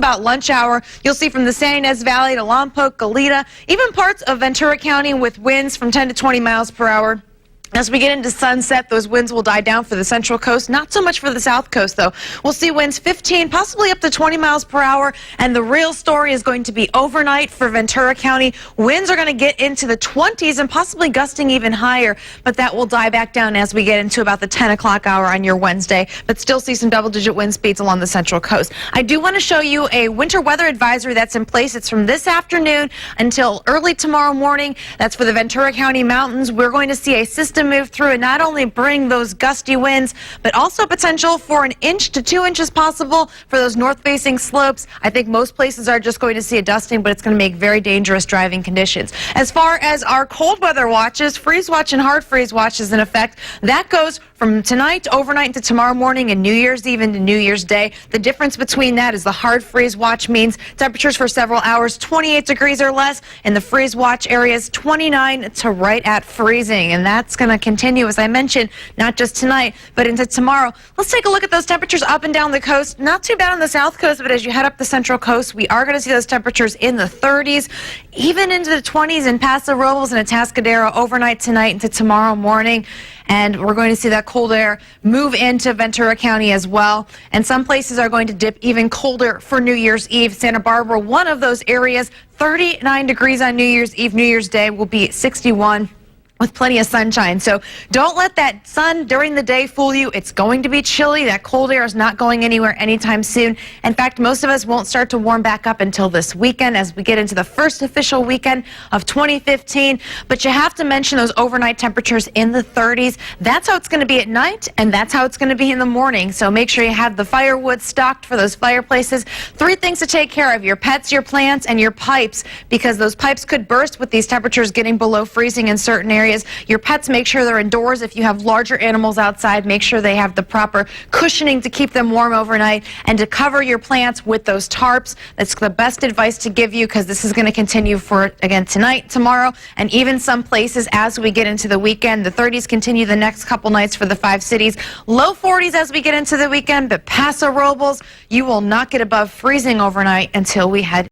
about lunch hour, you'll see from the San Ynez Valley to Lompoc, Goleta, even parts of Ventura County with winds from 10 to 20 miles per hour. As we get into sunset, those winds will die down for the central coast, not so much for the south coast, though. We'll see winds 15, possibly up to 20 miles per hour, and the real story is going to be overnight for Ventura County. Winds are going to get into the 20s and possibly gusting even higher, but that will die back down as we get into about the 10 o'clock hour on your Wednesday, but still see some double-digit wind speeds along the central coast. I do want to show you a winter weather advisory that's in place. It's from this afternoon until early tomorrow morning. That's for the Ventura County mountains. We're going to see a system move through and not only bring those gusty winds, but also potential for 1 inch to 2 inches possible for those north-facing slopes. I think most places are just going to see a dusting, but it's going to make very dangerous driving conditions. As far as our cold weather watches, freeze watch and hard freeze watch is in effect. That goes from tonight, overnight, into tomorrow morning and New Year's Eve into New Year's Day. The difference between that is the hard freeze watch means temperatures for several hours 28 degrees or less, and the freeze watch areas 29 to right at freezing. And that's going to continue, as I mentioned, not just tonight, but into tomorrow. Let's take a look at those temperatures up and down the coast. Not too bad on the south coast, but as you head up the central coast, we are going to see those temperatures in the 30s, even into the 20s in Paso Robles and Atascadero overnight tonight into tomorrow morning. And we're going to see that cold air move into Ventura County as well. And some places are going to dip even colder for New Year's Eve. Santa Barbara, one of those areas, 39 degrees on New Year's Eve. New Year's Day will be 61. With plenty of sunshine. So don't let that sun during the day fool you. It's going to be chilly. That cold air is not going anywhere anytime soon. In fact, most of us won't start to warm back up until this weekend as we get into the first official weekend of 2015. But you have to mention those overnight temperatures in the 30s. That's how it's going to be at night, and that's how it's going to be in the morning. So make sure you have the firewood stocked for those fireplaces. 3 things to take care of: your pets, your plants, and your pipes, because those pipes could burst with these temperatures getting below freezing in certain areas. Your pets, make sure they're indoors. If you have larger animals outside, make sure they have the proper cushioning to keep them warm overnight, and to cover your plants with those tarps. That's the best advice to give you, because this is going to continue for, again, tonight, tomorrow, and even some places as we get into the weekend. The 30s continue the next couple nights for the 5 cities. Low 40s as we get into the weekend, but Paso Robles, you will not get above freezing overnight until we head